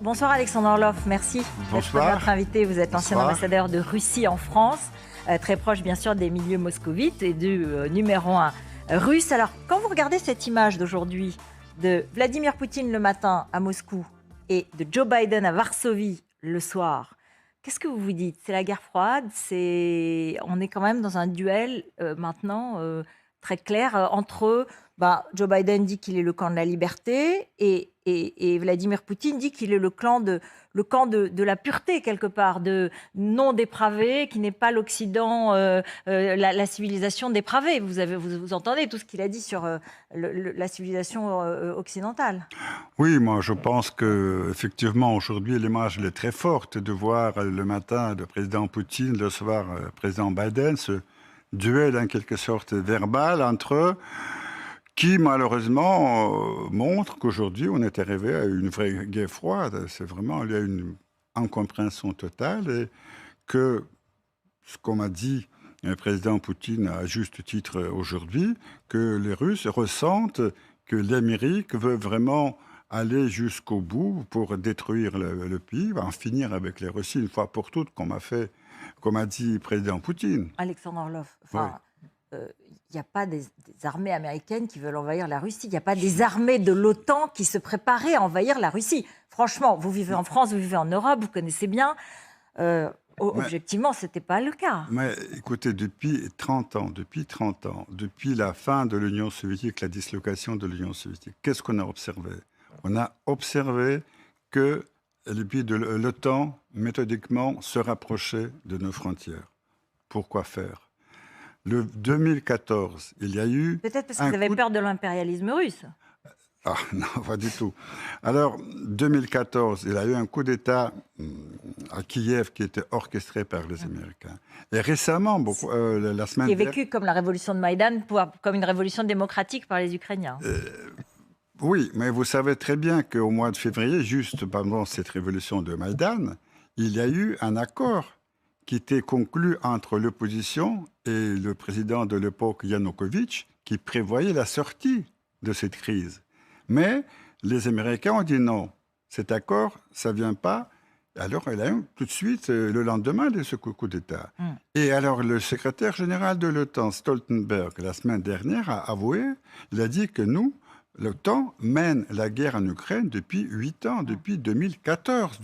Bonsoir Alexandre Orlov, merci d'être notre invité. Vous êtes l'ancien ambassadeur de Russie en France, très proche bien sûr des milieux moscovites et du numéro 1 russe. Alors quand vous regardez cette image d'aujourd'hui de Vladimir Poutine le matin à Moscou et de Joe Biden à Varsovie le soir, qu'est-ce que vous vous dites? C'est la guerre froide, on est quand même dans un duel maintenant très clair entre eux. Joe Biden dit qu'il est le camp de la liberté et Vladimir Poutine dit qu'il est le camp de la pureté, quelque part, de non dépravé, qui n'est pas l'Occident, la civilisation dépravée. Vous entendez tout ce qu'il a dit sur la civilisation occidentale. Oui, moi je pense qu'effectivement aujourd'hui l'image elle est très forte de voir le matin le président Poutine, le soir le président Biden, ce duel en quelque sorte verbal entre eux, qui malheureusement montre qu'aujourd'hui on est arrivé à une vraie guerre froide. C'est vraiment, il y a une incompréhension totale et que ce qu'on m'a dit le président Poutine à juste titre aujourd'hui, que les Russes ressentent que l'Amérique veut vraiment aller jusqu'au bout pour détruire le pays, en finir avec les Russes une fois pour toutes, comme a dit le président Poutine. Alexandre Orlov, il n'y a pas des armées américaines qui veulent envahir la Russie. Il n'y a pas des armées de l'OTAN qui se préparaient à envahir la Russie. Franchement, vous vivez en France, vous vivez en Europe, vous connaissez bien. Objectivement, ce n'était pas le cas. Mais écoutez, depuis 30 ans, depuis la fin de l'Union soviétique, la dislocation de l'Union soviétique, qu'est-ce qu'on a observé? On a observé que les pays de l'OTAN, méthodiquement, se rapprochaient de nos frontières. Pourquoi faire? Le 2014, il y a eu... Peut-être parce que vous avez peur de l'impérialisme russe. Ah non, pas du tout. Alors, 2014, il y a eu un coup d'État à Kiev qui était orchestré par les Américains. Et récemment, la semaine dernière... Qui est vécu comme la révolution de Maïdan, comme une révolution démocratique par les Ukrainiens. Oui, mais vous savez très bien qu'au mois de février, juste pendant cette révolution de Maïdan, il y a eu un accord qui était conclu entre l'opposition et le président de l'époque, Yanukovych, qui prévoyait la sortie de cette crise. Mais les Américains ont dit non, cet accord, ça ne vient pas. Alors, il a eu tout de suite, le lendemain de ce coup d'État. Et alors, le secrétaire général de l'OTAN, Stoltenberg, la semaine dernière, a avoué, il a dit que nous, l'OTAN mène la guerre en Ukraine depuis 8 ans, depuis 2014.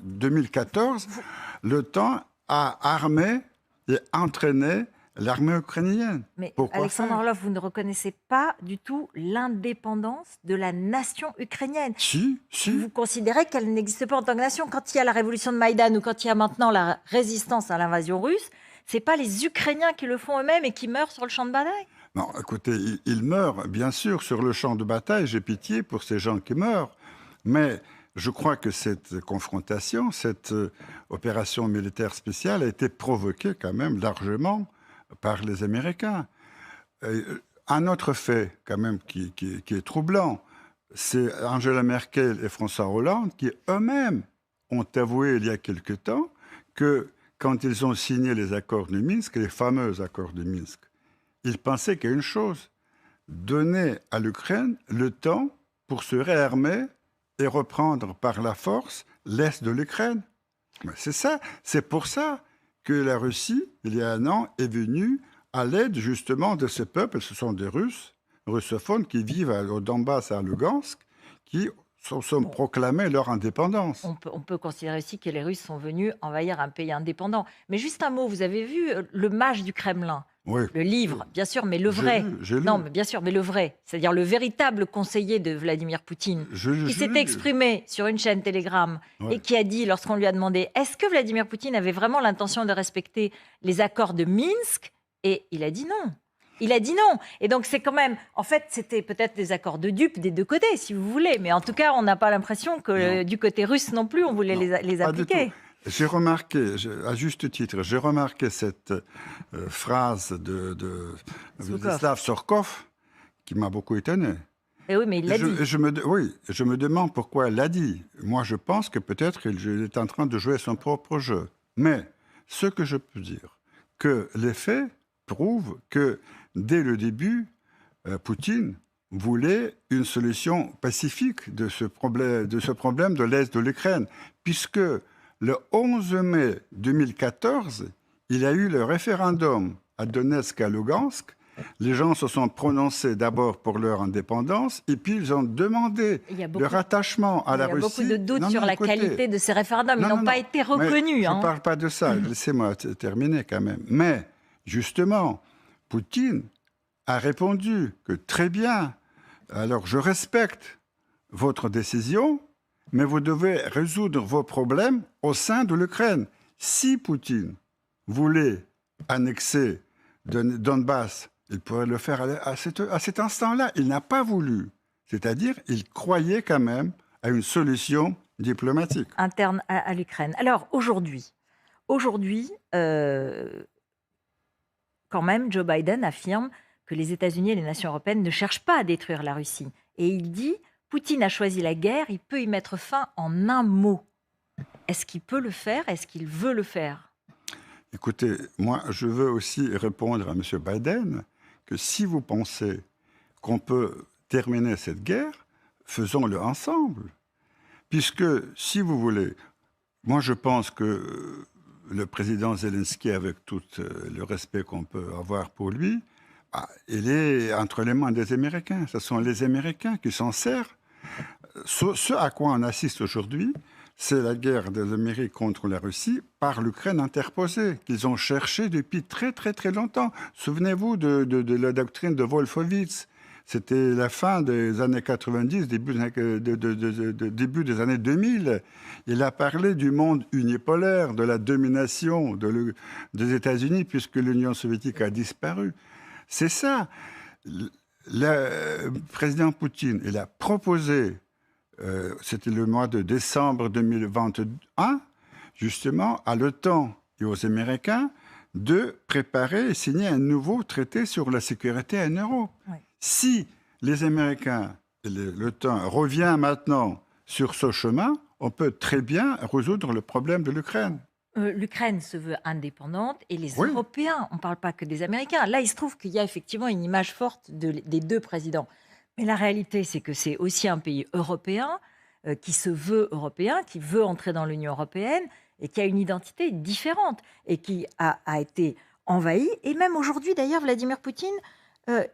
2014, l'OTAN a armé et entraîné l'armée ukrainienne. Mais Alexandre Orlov, vous ne reconnaissez pas du tout l'indépendance de la nation ukrainienne. Si. Vous considérez qu'elle n'existe pas en tant que nation. Quand il y a la révolution de Maïdan ou quand il y a maintenant la résistance à l'invasion russe, ce n'est pas les Ukrainiens qui le font eux-mêmes et qui meurent sur le champ de bataille. Non, écoutez, ils meurent, bien sûr, sur le champ de bataille. J'ai pitié pour ces gens qui meurent. Mais je crois que cette confrontation, cette opération militaire spéciale a été provoquée quand même largement par les Américains. Un autre fait, quand même, qui est troublant, c'est Angela Merkel et François Hollande qui eux-mêmes ont avoué il y a quelque temps que quand ils ont signé les accords de Minsk, les fameux accords de Minsk, ils pensaient qu'il y a une chose, donner à l'Ukraine le temps pour se réarmer et reprendre par la force l'est de l'Ukraine. C'est ça, c'est pour ça que la Russie, il y a un an, est venue à l'aide justement de ces peuples, ce sont des Russes, russophones qui vivent au Donbass, à Lugansk, qui sont proclamés leur indépendance. On peut considérer aussi que les Russes sont venus envahir un pays indépendant. Mais juste un mot, vous avez vu le mage du Kremlin? Oui. Le livre, bien sûr, mais le vrai. J'ai lu. Non, mais bien sûr, mais le vrai. C'est-à-dire le véritable conseiller de Vladimir Poutine, qui s'est exprimé sur une chaîne Telegram et qui a dit, lorsqu'on lui a demandé « Est-ce que Vladimir Poutine avait vraiment l'intention de respecter les accords de Minsk ?» Et il a dit non. Il a dit non. Et donc, c'est quand même... En fait, c'était peut-être des accords de dupes des deux côtés, si vous voulez. Mais en tout cas, on n'a pas l'impression que du côté russe non plus, on voulait les appliquer. J'ai remarqué, à juste titre, j'ai remarqué cette phrase de Vladislav Surkov qui m'a beaucoup étonné. Et oui, mais il l'a dit. Je me demande pourquoi il l'a dit. Moi, je pense que peut-être qu'il est en train de jouer son propre jeu. Mais ce que je peux dire, que les faits prouvent que dès le début, Poutine voulait une solution pacifique de ce problème de l'Est de l'Ukraine, puisque le 11 mai 2014, il y a eu le référendum à Donetsk et à Lugansk. Les gens se sont prononcés d'abord pour leur indépendance et puis ils ont demandé le rattachement à la Russie. Il y a beaucoup de doutes sur la qualité de ces référendums. Ils n'ont pas été reconnus. Je ne parle pas de ça. Laissez-moi terminer quand même. Mais justement, Poutine a répondu que très bien, alors je respecte votre décision, mais vous devez résoudre vos problèmes au sein de l'Ukraine. Si Poutine voulait annexer Donbass, il pourrait le faire à cet instant-là. Il n'a pas voulu. C'est-à-dire, il croyait quand même à une solution diplomatique. Interne à l'Ukraine. Alors, aujourd'hui, quand même, Joe Biden affirme que les États-Unis et les nations européennes ne cherchent pas à détruire la Russie. Et il dit, Poutine a choisi la guerre, il peut y mettre fin en un mot. Est-ce qu'il peut le faire? Est-ce qu'il veut le faire? Écoutez, moi, je veux aussi répondre à M. Biden que si vous pensez qu'on peut terminer cette guerre, faisons-le ensemble. Puisque, si vous voulez, moi je pense que le président Zelensky, avec tout le respect qu'on peut avoir pour lui, il est entre les mains des Américains. Ce sont les Américains qui s'en servent. Ce à quoi on assiste aujourd'hui, c'est la guerre des Amériques contre la Russie par l'Ukraine interposée, qu'ils ont cherché depuis très très très longtemps. Souvenez-vous de la doctrine de Wolfowitz. C'était la fin des années 90, début des années 2000. Il a parlé du monde unipolaire, de la domination des États-Unis, puisque l'Union soviétique a disparu. C'est ça. Le président Poutine, il a proposé, c'était le mois de décembre 2021, justement, à l'OTAN et aux Américains, de préparer et signer un nouveau traité sur la sécurité en Europe. Oui. Si les Américains et l'OTAN reviennent maintenant sur ce chemin, on peut très bien résoudre le problème de l'Ukraine. L'Ukraine se veut indépendante et les Européens, on ne parle pas que des Américains. Là, il se trouve qu'il y a effectivement une image forte des deux présidents. Mais la réalité, c'est que c'est aussi un pays européen qui se veut européen, qui veut entrer dans l'Union européenne et qui a une identité différente et qui a été envahi. Et même aujourd'hui, d'ailleurs, Vladimir Poutine,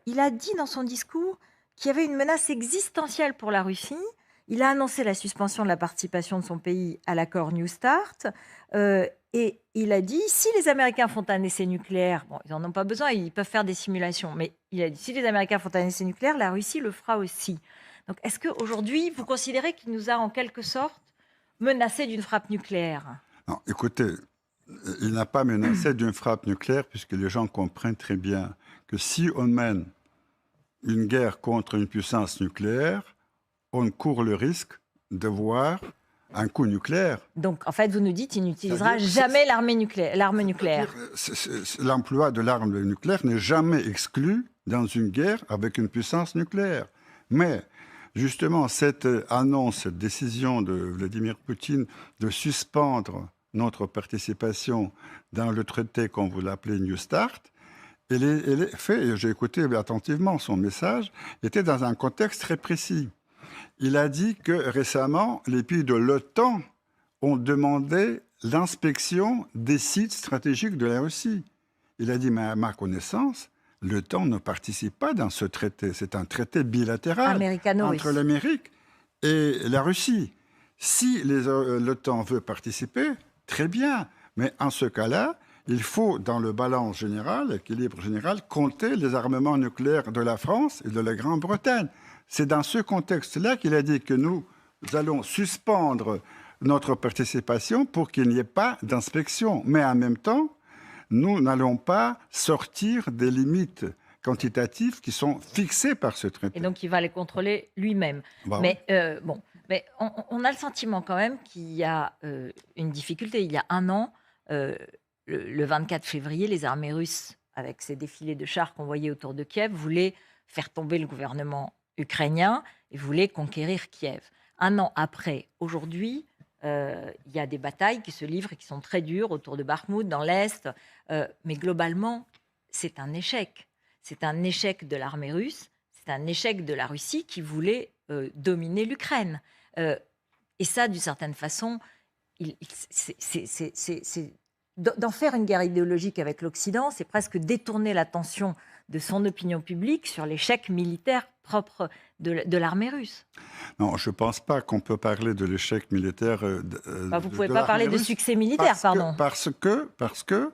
il a dit dans son discours qu'il y avait une menace existentielle pour la Russie. Il a annoncé la suspension de la participation de son pays à l'accord New Start. Et il a dit, si les Américains font un essai nucléaire, bon, ils n'en ont pas besoin, ils peuvent faire des simulations, mais il a dit, si les Américains font un essai nucléaire, la Russie le fera aussi. Donc, est-ce qu'aujourd'hui, vous considérez qu'il nous a en quelque sorte menacé d'une frappe nucléaire? Non, écoutez, il n'a pas menacé d'une frappe nucléaire, puisque les gens comprennent très bien que si on mène une guerre contre une puissance nucléaire, on court le risque de voir un coup nucléaire. Donc, en fait, vous nous dites qu'il n'utilisera jamais l'arme nucléaire. L'emploi de l'arme nucléaire n'est jamais exclu dans une guerre avec une puissance nucléaire. Mais, justement, cette annonce, cette décision de Vladimir Poutine de suspendre notre participation dans le traité, comme vous l'appelez, New Start, elle est faite, et j'ai écouté attentivement son message, était dans un contexte très précis. Il a dit que récemment, les pays de l'OTAN ont demandé l'inspection des sites stratégiques de la Russie. Il a dit, mais à ma connaissance, l'OTAN ne participe pas dans ce traité. C'est un traité bilatéral entre l'Amérique et la Russie. Si l'OTAN veut participer, très bien. Mais en ce cas-là, il faut, dans le balance général, l'équilibre général, compter les armements nucléaires de la France et de la Grande-Bretagne. C'est dans ce contexte-là qu'il a dit que nous allons suspendre notre participation pour qu'il n'y ait pas d'inspection. Mais en même temps, nous n'allons pas sortir des limites quantitatives qui sont fixées par ce traité. Et donc, il va les contrôler lui-même. Bah, mais on a le sentiment quand même qu'il y a une difficulté. Il y a un an, le 24 février, les armées russes, avec ces défilés de chars qu'on voyait autour de Kiev, voulaient faire tomber le gouvernement ukrainien et voulait conquérir Kiev. Un an après, aujourd'hui, il y a des batailles qui se livrent et qui sont très dures autour de Bakhmout, dans l'Est. Mais globalement, c'est un échec. C'est un échec de l'armée russe, c'est c'est un échec de la Russie qui voulait dominer l'Ukraine. Et ça, d'une certaine façon, d'en faire une guerre idéologique avec l'Occident, c'est presque détourner l'attention de son opinion publique sur l'échec militaire propre de l'armée russe. Non, je ne pense pas qu'on peut parler de l'échec militaire. Vous ne pouvez pas parler de succès militaire, pardon. Parce que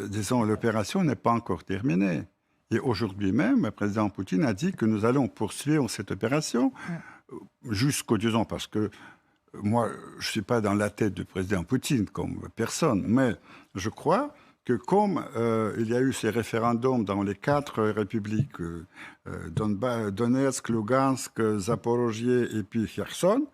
disons, l'opération n'est pas encore terminée. Et aujourd'hui même, le président Poutine a dit que nous allons poursuivre cette opération jusqu'au, disons, parce que moi, je ne suis pas dans la tête du président Poutine comme personne, mais je crois que comme il y a eu ces référendums dans les 4 républiques, Donetsk, Lugansk, Zaporozhye et puis Kherson,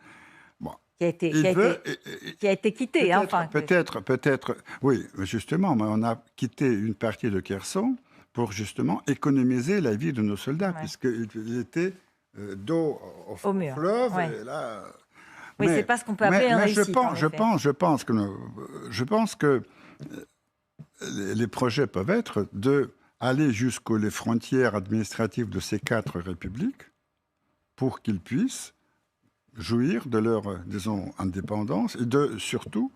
bon, qui a été quitté. Peut-être, oui, justement, mais on a quitté une partie de Kherson pour justement économiser la vie de nos soldats, puisqu'il était dos au fleuve, et là... Oui, c'est pas ce qu'on peut appeler un réussite. Je pense que les projets peuvent être d'aller jusqu'aux frontières administratives de ces 4 républiques pour qu'ils puissent jouir de leur, disons, indépendance et surtout,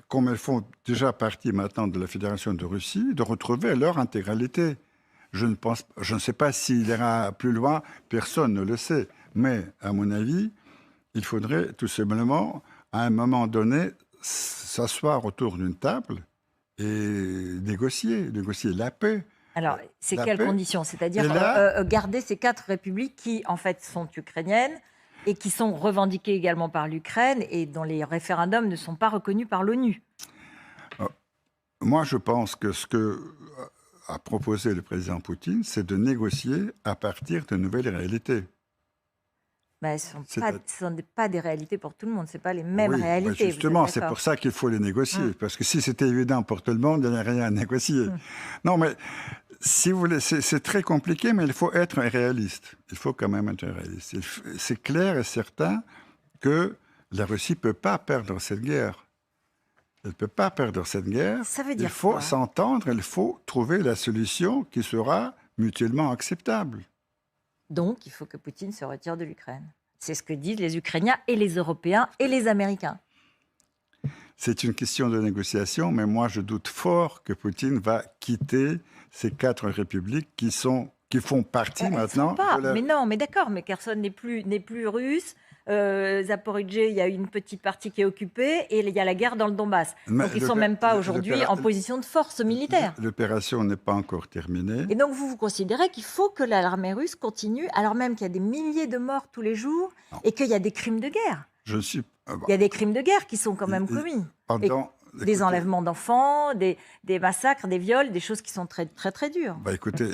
comme elles font déjà partie maintenant de la Fédération de Russie, de retrouver leur intégralité. Je ne sais pas s'il ira plus loin, personne ne le sait, mais à mon avis, il faudrait tout simplement, à un moment donné, s'asseoir autour d'une table et négocier la paix. Alors, c'est quelles conditions? C'est-à-dire garder ces 4 républiques qui, en fait, sont ukrainiennes et qui sont revendiquées également par l'Ukraine et dont les référendums ne sont pas reconnus par l'ONU. Moi, je pense que ce qu'a proposé le président Poutine, c'est de négocier à partir de nouvelles réalités. Mais ce ne sont pas des réalités pour tout le monde, ce ne sont pas les mêmes réalités. Justement, c'est pour ça qu'il faut les négocier. Parce que si c'était évident pour tout le monde, il n'y a rien à négocier. Non, mais si vous voulez, c'est très compliqué, mais il faut être réaliste. Il faut quand même être réaliste. C'est clair et certain que la Russie ne peut pas perdre cette guerre. Elle ne peut pas perdre cette guerre. Ça veut dire il faut s'entendre, il faut trouver la solution qui sera mutuellement acceptable. Donc, il faut que Poutine se retire de l'Ukraine. C'est ce que disent les Ukrainiens et les Européens et les Américains. C'est une question de négociation, mais moi, je doute fort que Poutine va quitter ces 4 républiques qui font partie maintenant. Mais non, mais d'accord, mais Kherson n'est plus russe. Zaporizhzhia, il y a une petite partie qui est occupée et il y a la guerre dans le Donbass. Donc ils ne sont même pas aujourd'hui en position de force militaire. L'opération n'est pas encore terminée. Et donc vous considérez qu'il faut que l'armée russe continue, alors même qu'il y a des milliers de morts tous les jours et qu'il y a des crimes de guerre. Il y a des crimes de guerre qui sont quand même commis. Des enlèvements d'enfants, des massacres, des viols, des choses qui sont très, très, très dures. Écoutez,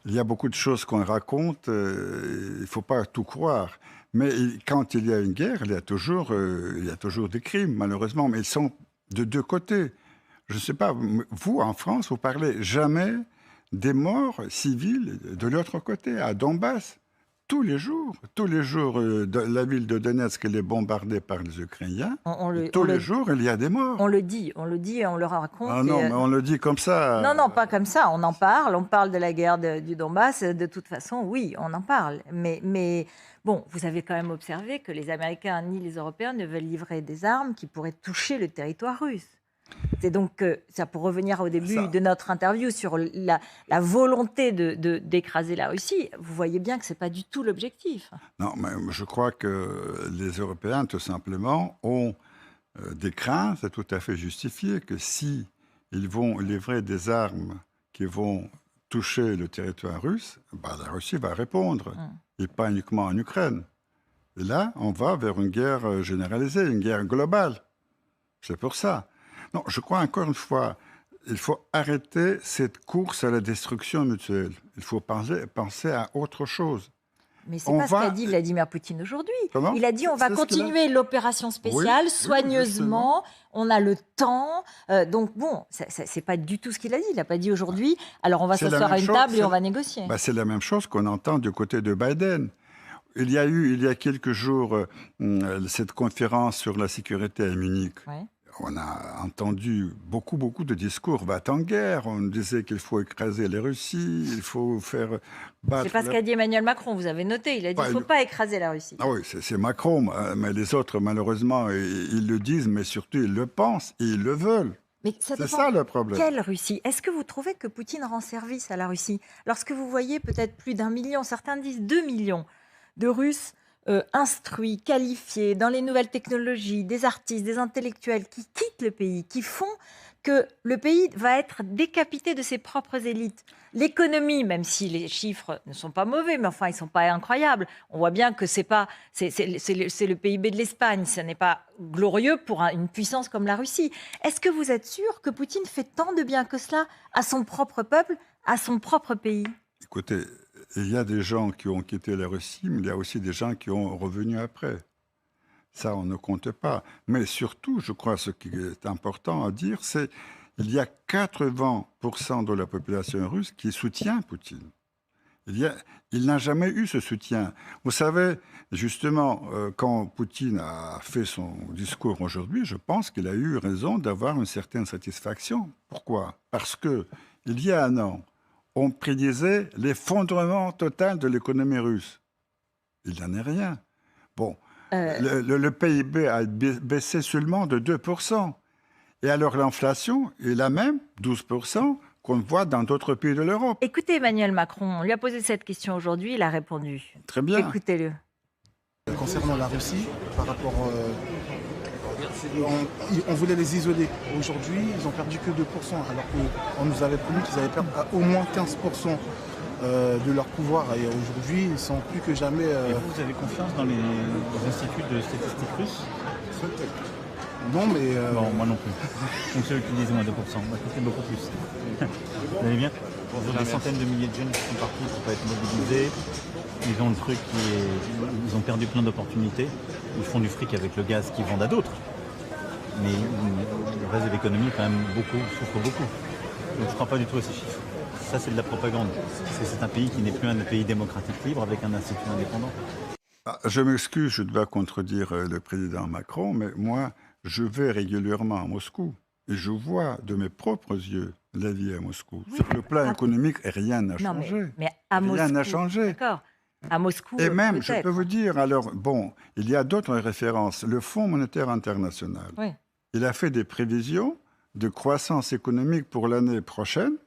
il y a beaucoup de choses qu'on raconte, il ne faut pas tout croire. Mais quand il y a une guerre, il y a toujours des crimes, malheureusement, mais ils sont de 2 côtés. Je ne sais pas, vous, en France, vous parlez jamais des morts civils de l'autre côté, à Donbass. Tous les jours, la ville de Donetsk est bombardée par les Ukrainiens. Tous les jours, il y a des morts. On le dit et on le raconte. Ah non, mais on le dit comme ça. Non, pas comme ça. On en parle. On parle de la guerre du Donbass. De toute façon, oui, on en parle. Mais bon, vous avez quand même observé que les Américains ni les Européens ne veulent livrer des armes qui pourraient toucher le territoire russe. C'est donc ça, pour revenir au début de notre interview sur la volonté d'écraser la Russie, vous voyez bien que ce n'est pas du tout l'objectif. Non, mais je crois que les Européens, tout simplement, ont des craintes tout à fait justifiées que si ils vont livrer des armes qui vont toucher le territoire russe, la Russie va répondre, et pas uniquement en Ukraine. Et là, on va vers une guerre généralisée, une guerre globale. C'est pour ça. Non, je crois encore une fois, il faut arrêter cette course à la destruction mutuelle. Il faut penser à autre chose. Mais ce n'est pas ce qu'a dit Vladimir Poutine aujourd'hui. Il a dit on va continuer l'opération spéciale soigneusement, on a le temps. Donc bon, ce n'est pas du tout ce qu'il a dit. Il n'a pas dit aujourd'hui, alors on va s'asseoir à une table et on va négocier. C'est la même chose qu'on entend du côté de Biden. Il y a eu, il y a quelques jours, cette conférence sur la sécurité à Munich. On a entendu beaucoup de discours va-t-en-guerre. On disait qu'il faut écraser les Russies, il faut faire battre... C'est pas ce qu'a dit Emmanuel Macron, vous avez noté. Il a dit qu'il ne faut pas écraser la Russie. Ah oui, c'est Macron, mais les autres, malheureusement, ils le disent, mais surtout, ils le pensent et ils le veulent. Mais c'est ça le problème. Quelle Russie? Est-ce que vous trouvez que Poutine rend service à la Russie? Lorsque vous voyez peut-être plus d'1 million, certains disent 2 millions de Russes instruits, qualifiés, dans les nouvelles technologies, des artistes, des intellectuels qui quittent le pays, qui font que le pays va être décapité de ses propres élites. L'économie, même si les chiffres ne sont pas mauvais, mais enfin, ils ne sont pas incroyables. On voit bien que c'est le PIB de l'Espagne. Ce n'est pas glorieux pour une puissance comme la Russie. Est-ce que vous êtes sûr que Poutine fait tant de bien que cela à son propre peuple, à son propre pays? Écoutez, il y a des gens qui ont quitté la Russie, mais il y a aussi des gens qui ont revenu après. Ça, on ne compte pas. Mais surtout, je crois, ce qui est important à dire, c'est qu'il y a 80% de la population russe qui soutient Poutine. Il n'a jamais eu ce soutien. Vous savez, justement, quand Poutine a fait son discours aujourd'hui, je pense qu'il a eu raison d'avoir une certaine satisfaction. Pourquoi? Parce qu'il y a un an, on prédisait l'effondrement total de l'économie russe. Il n'en est rien. Bon. Le PIB a baissé seulement de 2%. Et alors l'inflation est la même, 12%, qu'on voit dans d'autres pays de l'Europe. Écoutez Emmanuel Macron, on lui a posé cette question aujourd'hui, il a répondu. Très bien. Écoutez-le. Concernant la Russie, par rapport... on voulait les isoler. Aujourd'hui, ils ont perdu que 2%, alors qu'on nous avait promis qu'ils allaient perdre au moins 15%. De leur pouvoir, et aujourd'hui ils sont plus que jamais... Et vous avez confiance dans les instituts de statistiques russes? Non, mais... Non, moi non plus. Donc ceux qui disent moins 2%, moi c'est beaucoup plus. Vous allez bien? Vous avez des centaines de milliers de jeunes qui sont partis pour ne pas être mobilisés. Ils ont le truc ils ont perdu plein d'opportunités. Ils font du fric avec le gaz qu'ils vendent à d'autres. Mais le reste de l'économie, quand même, souffre beaucoup. Donc je ne crois pas du tout à ces chiffres. Ça, c'est de la propagande. C'est un pays qui n'est plus un pays démocratique libre avec un institut indépendant. Je m'excuse, je dois contredire le président Macron, mais moi, je vais régulièrement à Moscou et je vois de mes propres yeux la vie à Moscou. Oui, sur le plan économique, rien n'a changé. Mais à Moscou, rien n'a changé. D'accord. À Moscou, et même, je peux vous dire, alors, bon, il y a d'autres références. Le Fonds monétaire international, oui. Il a fait des prévisions de croissance économique pour l'année prochaine,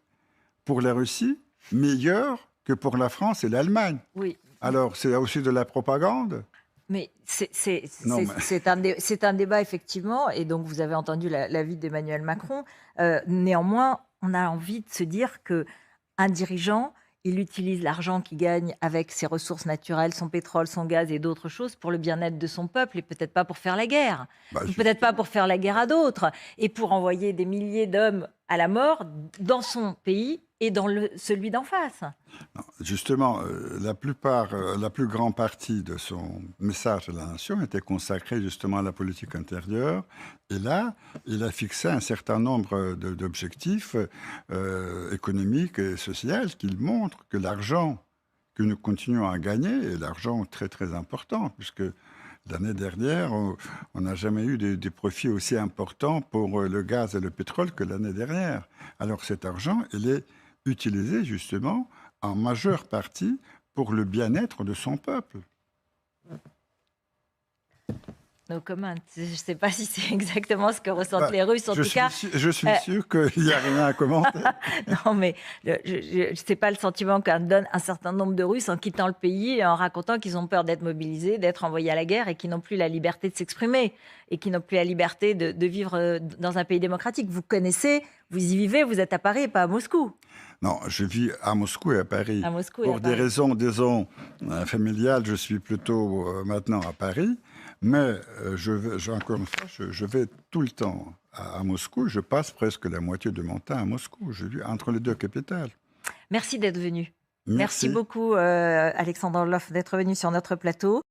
pour la Russie, meilleure que pour la France et l'Allemagne. Oui. Alors, c'est aussi de la propagande? Mais c'est un débat, effectivement, et donc vous avez entendu l'avis d'Emmanuel Macron. Néanmoins, on a envie de se dire qu'un dirigeant, il utilise l'argent qu'il gagne avec ses ressources naturelles, son pétrole, son gaz et d'autres choses pour le bien-être de son peuple et peut-être pas pour faire la guerre. Peut-être pas pour faire la guerre à d'autres et pour envoyer des milliers d'hommes à la mort dans son pays et dans celui d'en face. Non, justement, la plus grande partie de son message à la nation était consacrée justement à la politique intérieure. Et là, il a fixé un certain nombre d'objectifs économiques et sociaux qui montrent que l'argent que nous continuons à gagner est l'argent très très important, puisque l'année dernière, on n'a jamais eu des profits aussi importants pour le gaz et le pétrole que l'année dernière. Alors cet argent, il est utilisé justement en majeure partie pour le bien-être de son peuple. No comment. Je ne sais pas si c'est exactement ce que ressentent les Russes. En tout cas, je suis sûr qu'il n'y a rien à commenter. Non, mais ce n'est pas le sentiment qu'un donne un certain nombre de Russes en quittant le pays et en racontant qu'ils ont peur d'être mobilisés, d'être envoyés à la guerre et qu'ils n'ont plus la liberté de s'exprimer et qu'ils n'ont plus la liberté de vivre dans un pays démocratique. Vous connaissez, vous y vivez, vous êtes à Paris et pas à Moscou. Non, je vis à Moscou et à Paris. Pour des raisons, disons, familiales, je suis plutôt maintenant à Paris. Mais encore une fois, je vais tout le temps à Moscou. Je passe presque la moitié de mon temps à Moscou. Je vis entre les deux capitales. Merci d'être venu. Merci beaucoup, Alexandre Orloff, d'être venu sur notre plateau.